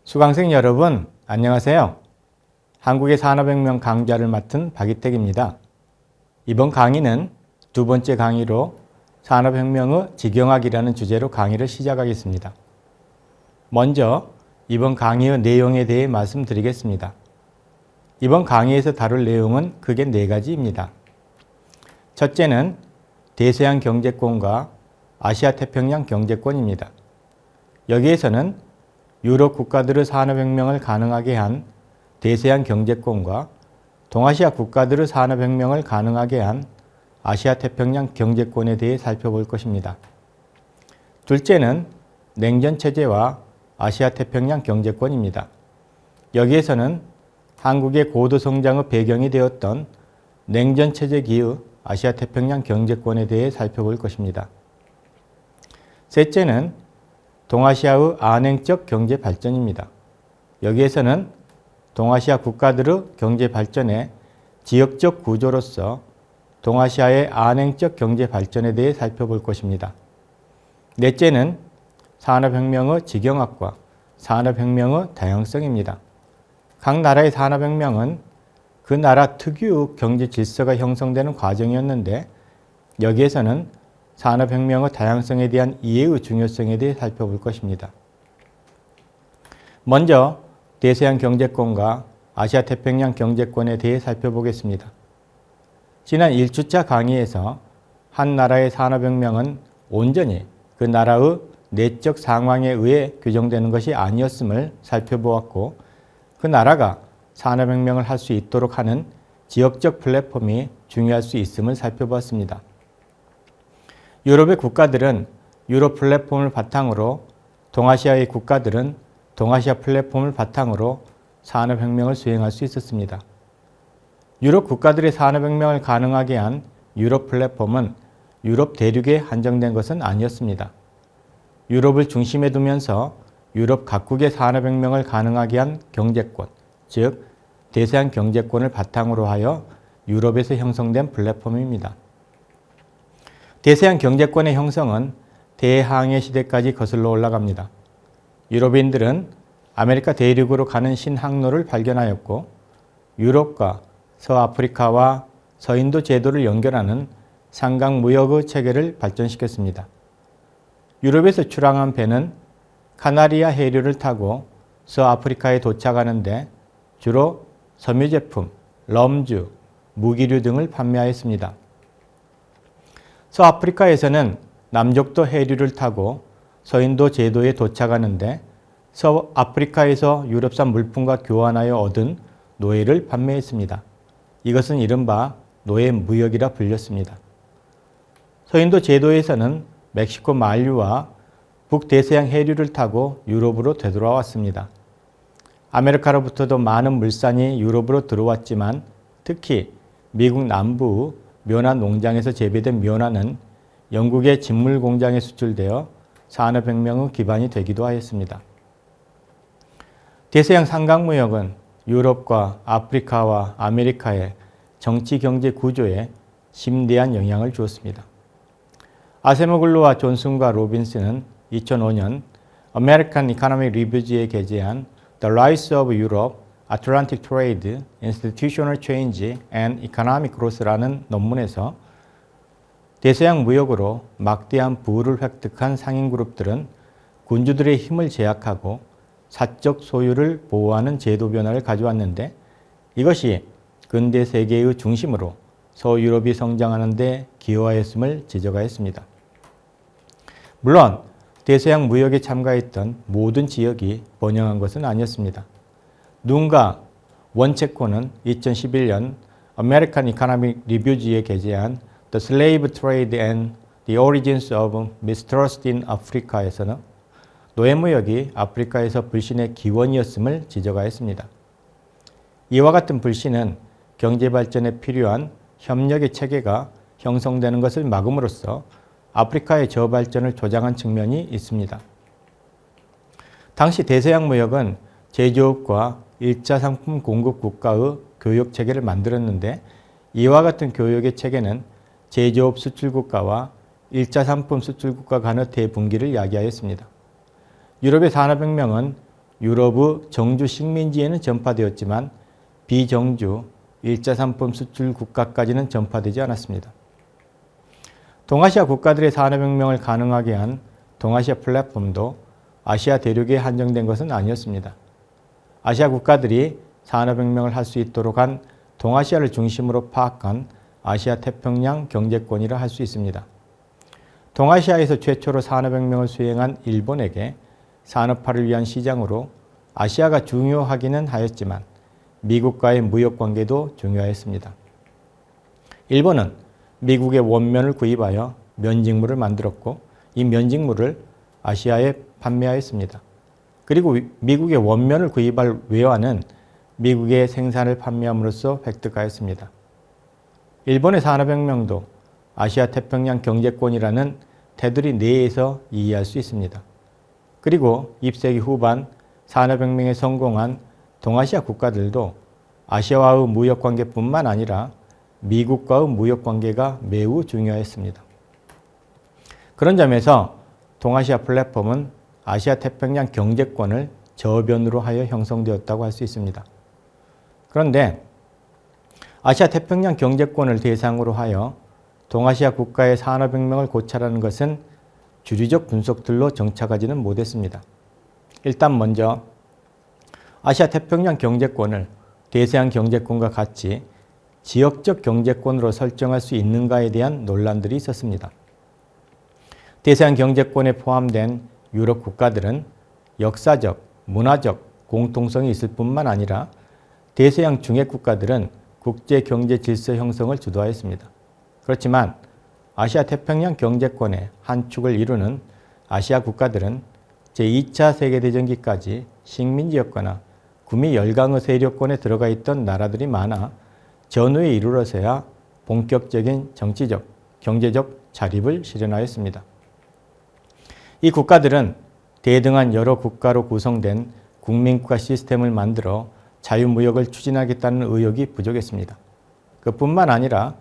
수강생 여러분, 안녕하세요. 한국의 산업혁명 강좌를 맡은 박이택입니다. 이번 강의는 두 번째 강의로 산업혁명의 직영학이라는 주제로 강의를 시작하겠습니다. 먼저 이번 강의의 내용에 대해 말씀드리겠습니다. 이번 강의에서 다룰 내용은 크게 네 가지입니다. 첫째는 대서양 경제권과 아시아 태평양 경제권입니다. 여기에서는 유럽 국가들의 산업혁명을 가능하게 한 대서양 경제권과 동아시아 국가들의 산업혁명을 가능하게 한 아시아 태평양 경제권에 대해 살펴볼 것입니다. 둘째는 냉전체제와 아시아 태평양 경제권입니다. 여기에서는 한국의 고도 성장의 배경이 되었던 냉전체제기의 아시아 태평양 경제권에 대해 살펴볼 것입니다. 셋째는 동아시아의 안행적 경제 발전입니다. 여기에서는 동아시아 국가들의 경제 발전의 지역적 구조로서 동아시아의 안행적 경제 발전에 대해 살펴볼 것입니다. 넷째는 산업혁명의 직영학과 산업혁명의 다양성입니다. 각 나라의 산업혁명은 그 나라 특유의 경제 질서가 형성되는 과정이었는데 여기에서는 산업혁명의 다양성에 대한 이해의 중요성에 대해 살펴볼 것입니다. 먼저 대서양 경제권과 아시아 태평양 경제권에 대해 살펴보겠습니다. 지난 1주차 강의에서 한 나라의 산업혁명은 온전히 그 나라의 내적 상황에 의해 규정되는 것이 아니었음을 살펴보았고 그 나라가 산업혁명을 할 수 있도록 하는 지역적 플랫폼이 중요할 수 있음을 살펴보았습니다. 유럽의 국가들은 유럽 플랫폼을 바탕으로 동아시아의 국가들은 동아시아 플랫폼을 바탕으로 산업혁명을 수행할 수 있었습니다. 유럽 국가들의 산업혁명을 가능하게 한 유럽 플랫폼은 유럽 대륙에 한정된 것은 아니었습니다. 유럽을 중심에 두면서 유럽 각국의 산업혁명을 가능하게 한 경제권, 즉 대서양 경제권을 바탕으로 하여 유럽에서 형성된 플랫폼입니다. 대서양 경제권의 형성은 대항해 시대까지 거슬러 올라갑니다. 유럽인들은 아메리카 대륙으로 가는 신항로를 발견하였고 유럽과 서아프리카와 서인도 제도를 연결하는 상강무역의 체계를 발전시켰습니다. 유럽에서 출항한 배는 카나리아 해류를 타고 서아프리카에 도착하는데 주로 섬유제품, 럼주, 무기류 등을 판매하였습니다. 서아프리카에서는 남쪽도 해류를 타고 서인도 제도에 도착하는데 서아프리카에서 유럽산 물품과 교환하여 얻은 노예를 판매했습니다. 이것은 이른바 노예 무역이라 불렸습니다. 서인도 제도에서는 멕시코 만류와 북대서양 해류를 타고 유럽으로 되돌아왔습니다. 아메리카로부터도 많은 물산이 유럽으로 들어왔지만 특히 미국 남부 묘나 농장에서 재배된 묘나는 영국의 진물 공장에 수출되어 산업혁명의 기반이 되기도 하였습니다. 대서양 상강무역은 유럽과 아프리카와 아메리카의 정치 경제 구조에 심대한 영향을 주었습니다. 아세모글루와 존슨과 로빈슨은 2005년 American Economic Reviews에 게재한 The Rise of Europe, Atlantic Trade, Institutional Change and Economic Growth라는 논문에서 대서양 무역으로 막대한 부를 획득한 상인 그룹들은 군주들의 힘을 제약하고 사적 소유를 보호하는 제도 변화를 가져왔는데 이것이 근대 세계의 중심으로 서유럽이 성장하는 데 기여하였음을 지적하였습니다. 물론 대서양 무역에 참가했던 모든 지역이 번영한 것은 아니었습니다. 누군가 원체코는 2011년 American Economic Reviews에 게재한 The Slave Trade and the Origins of Mistrust in Africa에서는 노예무역이 아프리카에서 불신의 기원이었음을 지적하였습니다. 이와 같은 불신은 경제발전에 필요한 협력의 체계가 형성되는 것을 막음으로써 아프리카의 저발전을 조장한 측면이 있습니다. 당시 대서양 무역은 제조업과 1차 상품 공급 국가의 교역 체계를 만들었는데 이와 같은 교역의 체계는 제조업 수출 국가와 1차 상품 수출 국가 간의 대분기를 야기하였습니다. 유럽의 산업혁명은 유럽의 정주 식민지에는 전파되었지만 비정주 1차 산품 수출 국가까지는 전파되지 않았습니다. 동아시아 국가들의 산업혁명을 가능하게 한 동아시아 플랫폼도 아시아 대륙에 한정된 것은 아니었습니다. 아시아 국가들이 산업혁명을 할 수 있도록 한 동아시아를 중심으로 파악한 아시아 태평양 경제권이라 할 수 있습니다. 동아시아에서 최초로 산업혁명을 수행한 일본에게 산업화를 위한 시장으로 아시아가 중요하기는 하였지만 미국과의 무역관계도 중요했습니다. 일본은 미국의 원면을 구입하여 면직물을 만들었고 이 면직물을 아시아에 판매하였습니다. 그리고 미국의 원면을 구입할 외화는 미국의 생산을 판매함으로써 획득하였습니다. 일본의 산업혁명도 아시아 태평양 경제권이라는 테두리 내에서 이해할 수 있습니다. 그리고 20세기 후반 산업혁명에 성공한 동아시아 국가들도 아시아와의 무역관계뿐만 아니라 미국과의 무역관계가 매우 중요했습니다. 그런 점에서 동아시아 플랫폼은 아시아 태평양 경제권을 저변으로 하여 형성되었다고 할 수 있습니다. 그런데 아시아 태평양 경제권을 대상으로 하여 동아시아 국가의 산업혁명을 고찰하는 것은 주류적 분석들로 정착하지는 못했습니다. 일단 먼저 아시아 태평양 경제권을 대서양 경제권과 같이 지역적 경제권으로 설정할 수 있는가에 대한 논란들이 있었습니다. 대서양 경제권에 포함된 유럽 국가들은 역사적, 문화적 공통성이 있을 뿐만 아니라 대서양 중해 국가들은 국제 경제 질서 형성을 주도하였습니다. 그렇지만 아시아 태평양 경제권의 한 축을 이루는 아시아 국가들은 제2차 세계대전기까지 식민지였거나 구미 열강의 세력권에 들어가 있던 나라들이 많아 전후에 이르러서야 본격적인 정치적, 경제적 자립을 실현하였습니다. 이 국가들은 대등한 여러 국가로 구성된 국민국가 시스템을 만들어 자유무역을 추진하겠다는 의욕이 부족했습니다. 그뿐만 아니라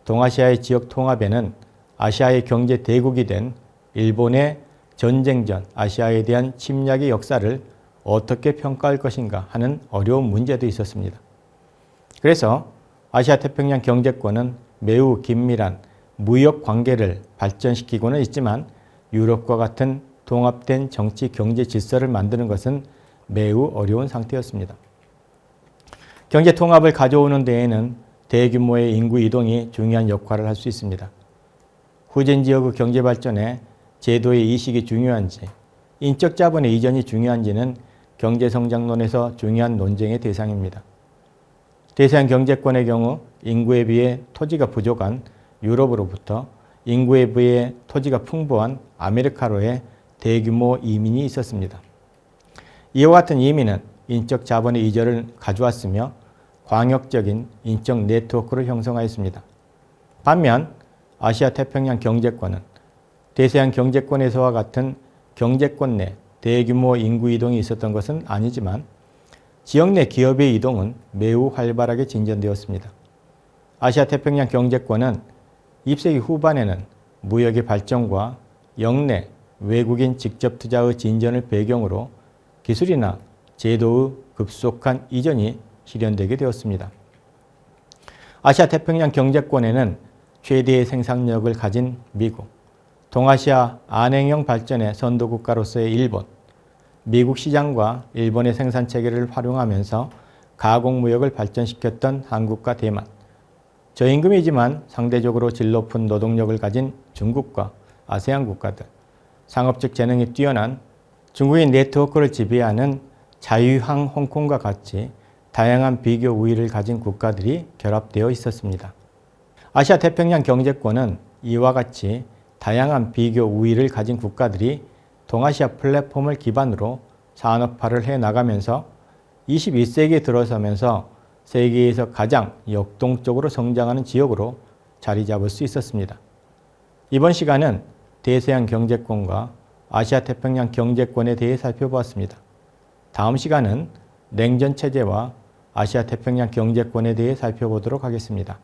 동아시아의 지역 통합에는 아시아의 경제 대국이 된 일본의 전쟁 전 아시아에 대한 침략의 역사를 어떻게 평가할 것인가 하는 어려운 문제도 있었습니다. 그래서 아시아 태평양 경제권은 매우 긴밀한 무역 관계를 발전시키고는 있지만 유럽과 같은 통합된 정치 경제 질서를 만드는 것은 매우 어려운 상태였습니다. 경제 통합을 가져오는 데에는 대규모의 인구 이동이 중요한 역할을 할 수 있습니다. 후진 지역의 경제 발전에 제도의 이식이 중요한지, 인적 자본의 이전이 중요한지는 경제성장론에서 중요한 논쟁의 대상입니다. 대서양 경제권의 경우 인구에 비해 토지가 부족한 유럽으로부터 인구에 비해 토지가 풍부한 아메리카로의 대규모 이민이 있었습니다. 이와 같은 이민은 인적 자본의 이전을 가져왔으며 광역적인 인적 네트워크를 형성하였습니다. 반면 아시아 태평양 경제권은 대서양 경제권에서와 같은 경제권 내 대규모 인구 이동이 있었던 것은 아니지만 지역 내 기업의 이동은 매우 활발하게 진전되었습니다. 아시아 태평양 경제권은 20세기 후반에는 무역의 발전과 역내 외국인 직접 투자의 진전을 배경으로 기술이나 제도의 급속한 이전이 실현되게 되었습니다. 아시아 태평양 경제권에는 최대의 생산력을 가진 미국, 동아시아 안행형 발전의 선도국가로서의 일본, 미국 시장과 일본의 생산체계를 활용하면서 가공무역을 발전시켰던 한국과 대만, 저임금이지만 상대적으로 질 높은 노동력을 가진 중국과 아세안 국가들, 상업적 재능이 뛰어난 중국인 네트워크를 지배하는 자유항 홍콩과 같이 다양한 비교 우위를 가진 국가들이 결합되어 있었습니다. 아시아 태평양 경제권은 이와 같이 다양한 비교 우위를 가진 국가들이 동아시아 플랫폼을 기반으로 산업화를 해나가면서 21세기에 들어서면서 세계에서 가장 역동적으로 성장하는 지역으로 자리 잡을 수 있었습니다. 이번 시간은 대서양 경제권과 아시아 태평양 경제권에 대해 살펴보았습니다. 다음 시간은 냉전 체제와 아시아 태평양 경제권에 대해 살펴보도록 하겠습니다.